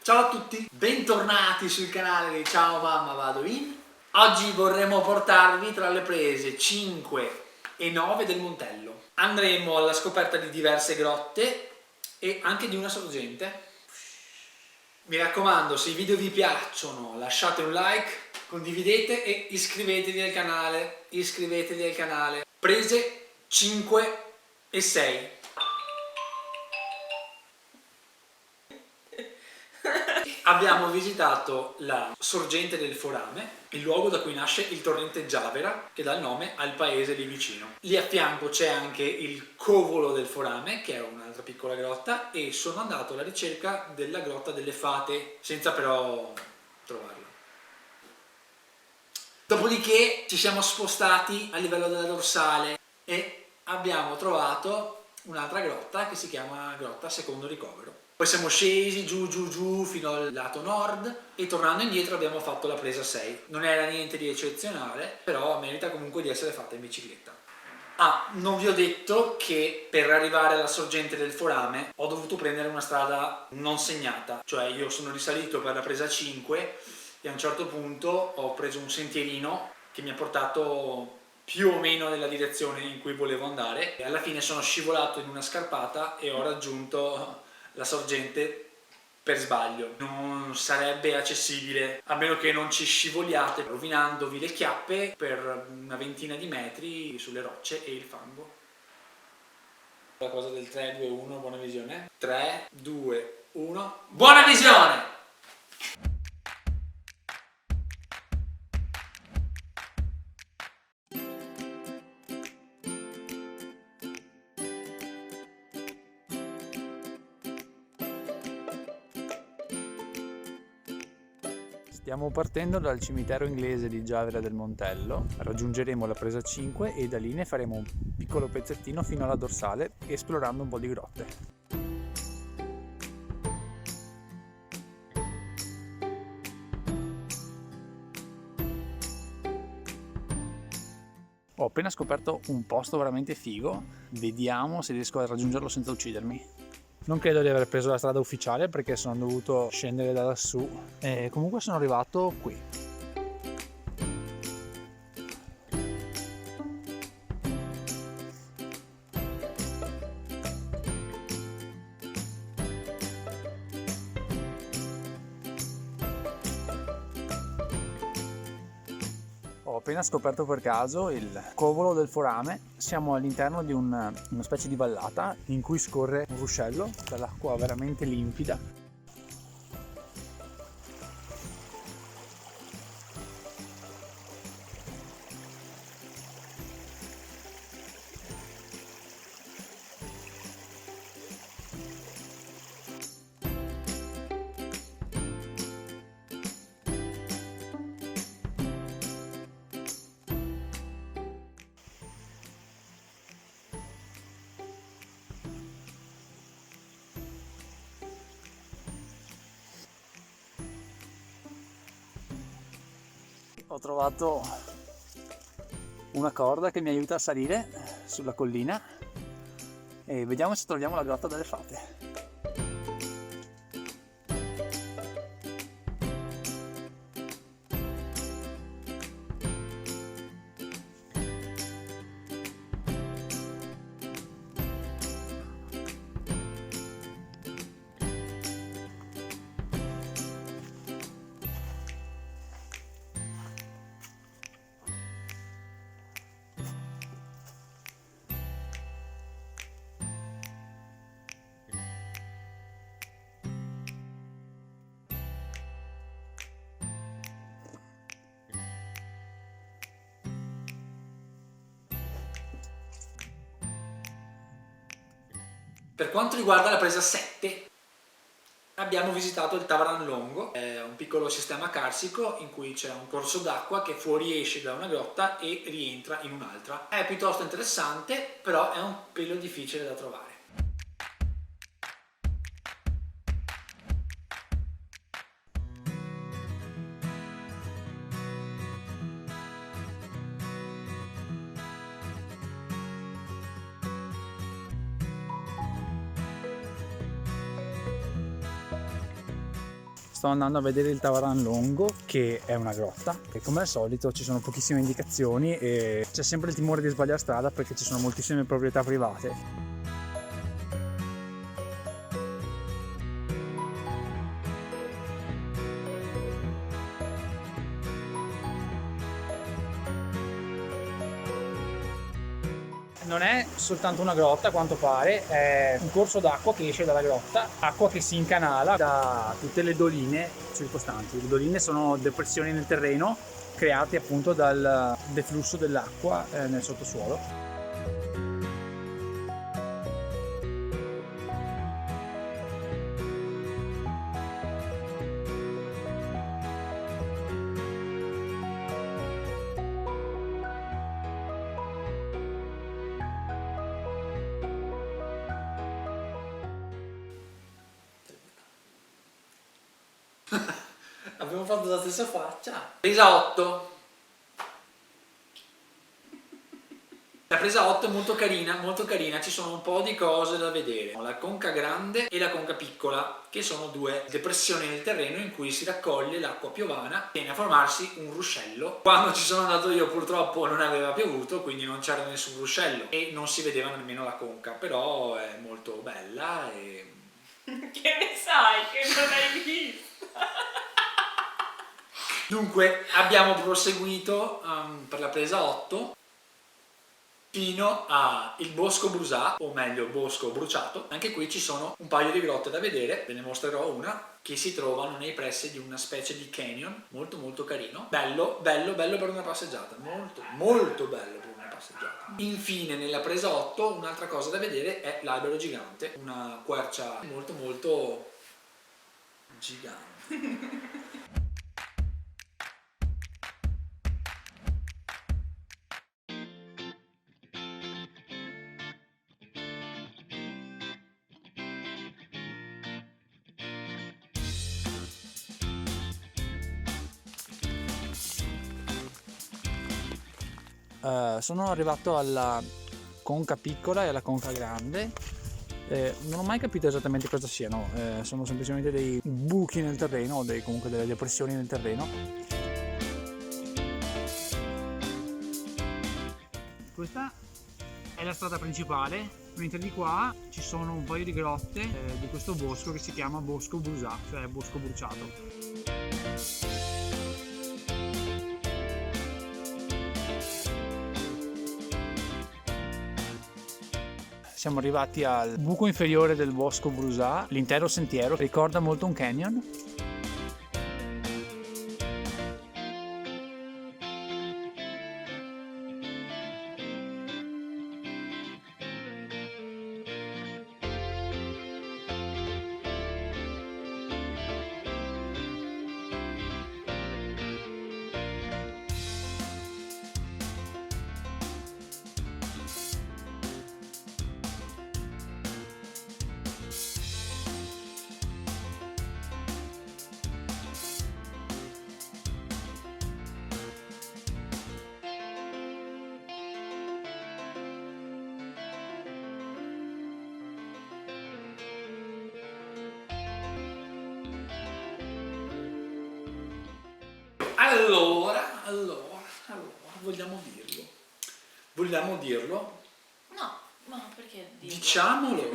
Ciao a tutti, bentornati sul canale di Ciao Mamma Vado In. Oggi vorremmo portarvi tra le prese 5 e 9 del Montello. Andremo alla scoperta di diverse grotte e anche di una sorgente. Mi raccomando, se i video vi piacciono lasciate un like, condividete e iscrivetevi al canale. Prese 5 e 6. Abbiamo visitato la sorgente del Forame, il luogo da cui nasce il torrente Giavera, che dà il nome al paese lì vicino. Lì a fianco c'è anche il Covolo del Forame, che è un'altra piccola grotta, e sono andato alla ricerca della grotta delle fate, senza però trovarla. Dopodiché ci siamo spostati a livello della dorsale e abbiamo trovato un'altra grotta che si chiama Grotta Secondo Ricovero. Poi siamo scesi giù fino al lato nord e tornando indietro abbiamo fatto la presa 6. Non era niente di eccezionale, però merita comunque di essere fatta in bicicletta. Non vi ho detto che per arrivare alla sorgente del Forame ho dovuto prendere una strada non segnata, cioè io sono risalito per la presa 5 e a un certo punto ho preso un sentierino che mi ha portato più o meno nella direzione in cui volevo andare e alla fine sono scivolato in una scarpata e ho raggiunto la sorgente per sbaglio. Non sarebbe accessibile a meno che non ci scivoliate rovinandovi le chiappe per una ventina di metri sulle rocce e il fango. La cosa del 3, 2, 1, buona visione. 3, 2, 1, buona visione! Stiamo partendo dal cimitero inglese di Giavera del Montello, raggiungeremo la presa 5 e da lì ne faremo un piccolo pezzettino fino alla dorsale, esplorando un po' di grotte. Ho appena scoperto un posto veramente figo, vediamo se riesco a raggiungerlo senza uccidermi. Non credo di aver preso la strada ufficiale perché sono dovuto scendere da lassù e comunque sono arrivato qui. Ho appena scoperto per caso il Covolo del Forame. Siamo all'interno di una specie di vallata in cui scorre un ruscello dall'acqua veramente limpida. Ho trovato una corda che mi aiuta a salire sulla collina e vediamo se troviamo la grotta delle fate. Per quanto riguarda la presa 7, abbiamo visitato il Tavaran Longo, è un piccolo sistema carsico in cui c'è un corso d'acqua che fuoriesce da una grotta e rientra in un'altra. È piuttosto interessante, però è un pelo difficile da trovare. sto andando a vedere il Tavaran Longo, che è una grotta, e come al solito ci sono pochissime indicazioni e c'è sempre il timore di sbagliare strada perché ci sono moltissime proprietà private. Non è soltanto una grotta a quanto pare, è un corso d'acqua che esce dalla grotta, acqua che si incanala da tutte le doline circostanti. Le doline sono depressioni nel terreno create appunto dal deflusso dell'acqua nel sottosuolo. Abbiamo fatto la stessa faccia. Presa 8. La presa 8 è molto carina, ci sono un po' di cose da vedere. La conca grande e la conca piccola, che sono due depressioni nel terreno in cui si raccoglie l'acqua piovana, viene a formarsi un ruscello. Quando ci sono andato io purtroppo non aveva piovuto, quindi non c'era nessun ruscello e non si vedeva nemmeno la conca, però è molto bella e... Che ne sai che non hai visto? Dunque abbiamo proseguito per la presa 8 fino al Bosco Brusà, o meglio Bosco Bruciato. Anche qui ci sono un paio di grotte da vedere, ve ne mostrerò una che si trovano nei pressi di una specie di canyon, molto carino, bello per una passeggiata, molto bello per una passeggiata. Infine nella presa 8 un'altra cosa da vedere è l'albero gigante, una quercia molto gigante. Sono arrivato alla conca piccola e alla conca grande. Non ho mai capito esattamente cosa siano, sono semplicemente dei buchi nel terreno o comunque delle depressioni nel terreno. Questa è la strada principale, mentre di qua ci sono un paio di grotte di questo bosco che si chiama Bosco Brusà, cioè bosco bruciato. Siamo arrivati al buco inferiore del Bosco Brusà, l'intero sentiero ricorda molto un canyon. Allora, vogliamo dirlo? No, ma perché dirlo?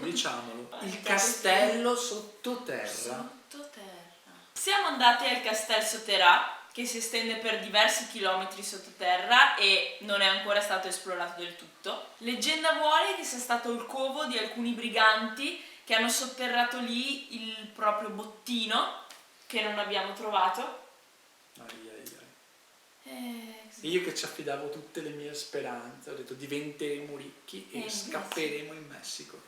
Diciamolo. Il castello sottoterra. Sottoterra. Siamo andati al Castel Sotterà, che si estende per diversi chilometri sottoterra e non è ancora stato esplorato del tutto. Leggenda vuole che sia stato il covo di alcuni briganti che hanno sotterrato lì il proprio bottino, che non abbiamo trovato. Io che ci affidavo tutte le mie speranze, ho detto diventeremo ricchi e scapperemo in Messico.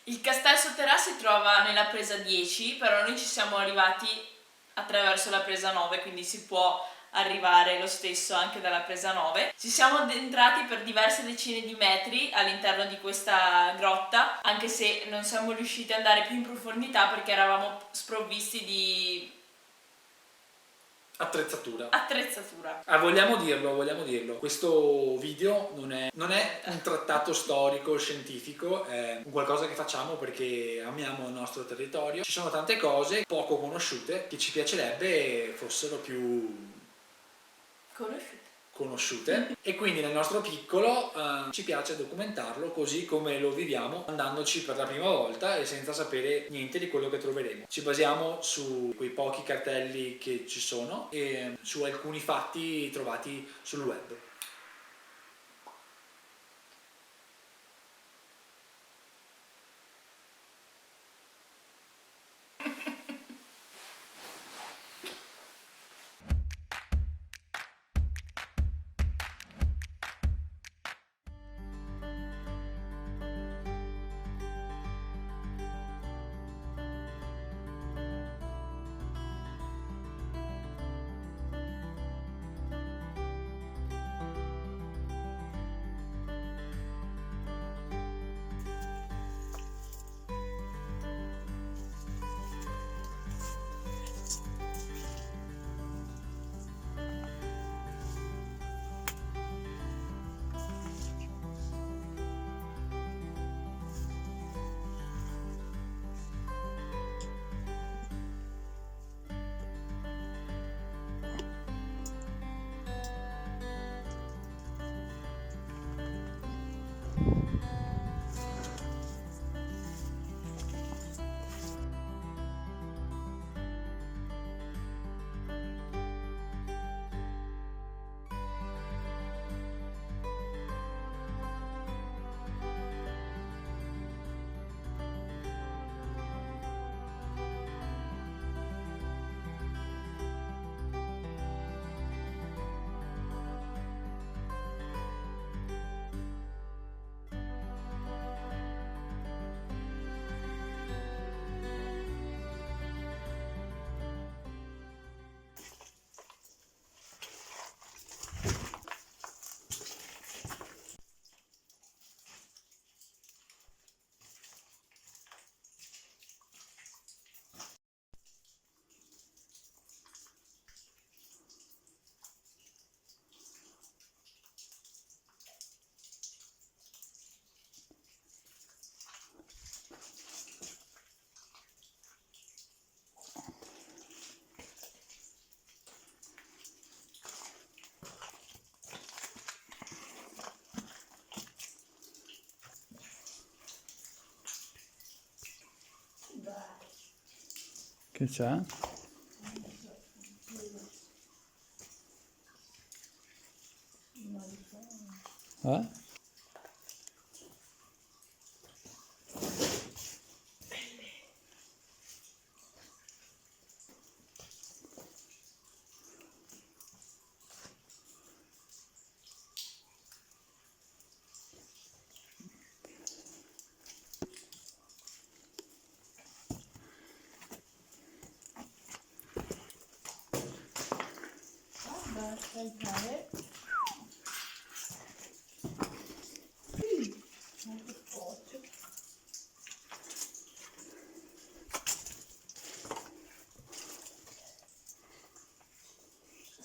Il Castel Sotterà si trova nella presa 10, però noi ci siamo arrivati attraverso la presa 9, quindi si può arrivare lo stesso anche dalla presa 9. Ci siamo addentrati per diverse decine di metri all'interno di questa grotta, anche se non siamo riusciti ad andare più in profondità perché eravamo sprovvisti di attrezzatura. Vogliamo vogliamo dirlo. Questo video non è un trattato storico, scientifico, è un qualcosa che facciamo perché amiamo il nostro territorio. Ci sono tante cose poco conosciute che ci piacerebbe fossero più conosciute e quindi nel nostro piccolo ci piace documentarlo così come lo viviamo, andandoci per la prima volta e senza sapere niente di quello che troveremo. Ci basiamo su quei pochi cartelli che ci sono e su alcuni fatti trovati sul web. Che c'è? Eh?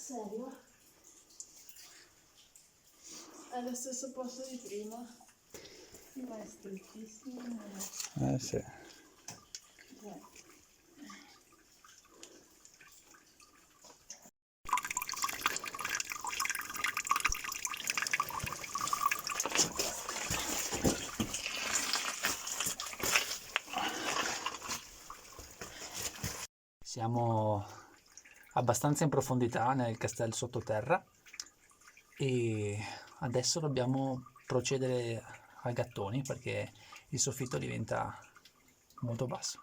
Serio? È lo stesso posto di prima? Ma è strettissimo. Sì. Siamo abbastanza in profondità nel castello sottoterra e adesso dobbiamo procedere a gattoni perché il soffitto diventa molto basso.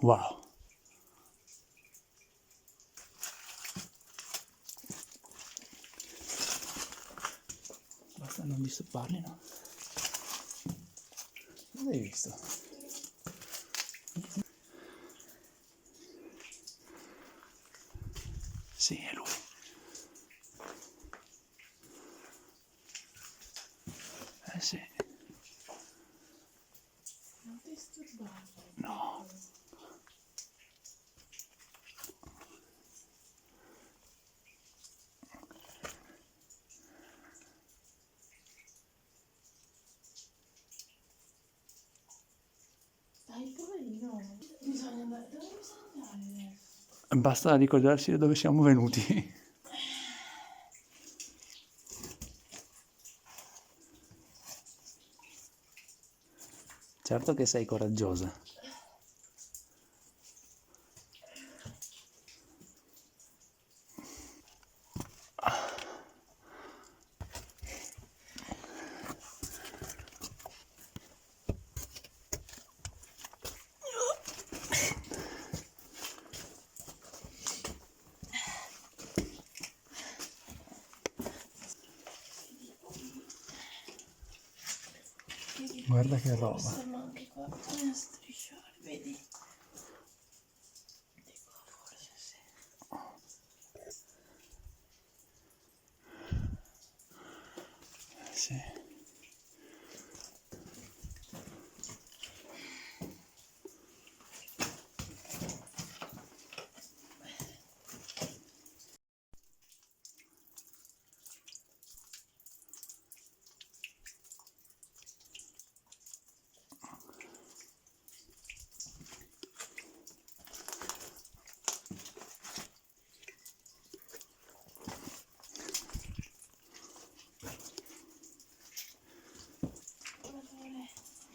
Wow. Basta non disturbarli, no? L'hai visto? Sì, è lui. Sì. Non disturbare. No. Dai, poverino. Bisogna andare. Dove bisogna andare adesso? Basta ricordarsi da dove siamo venuti. Certo che sei coraggiosa. Guarda che roba. Siamo anche qua a strisciare, vedi? Di qua forse sì. Sì.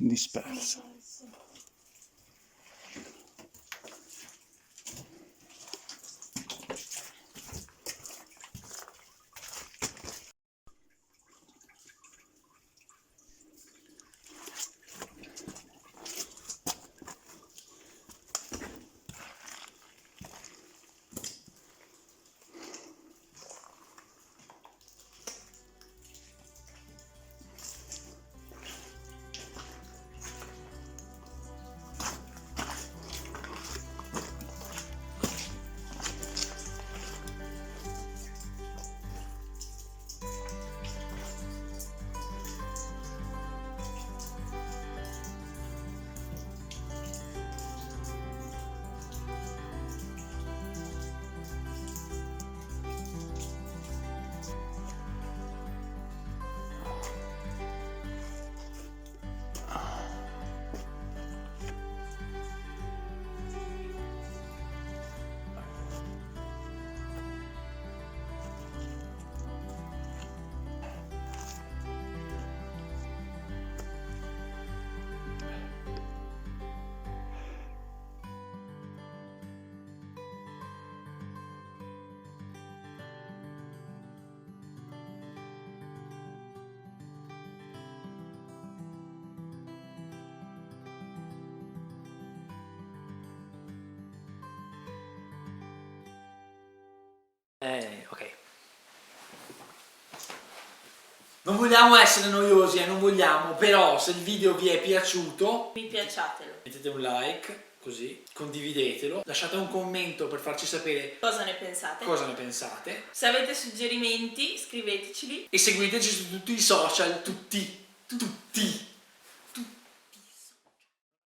Disperso. Ok. Non vogliamo essere noiosi, non vogliamo, però se il video vi è piaciuto, Mi piacciatelo. mettete un like, così, condividetelo, lasciate un commento per farci sapere Cosa ne pensate? cosa ne pensate Se avete suggerimenti, scriveteceli. e seguiteci su tutti i social, tutti.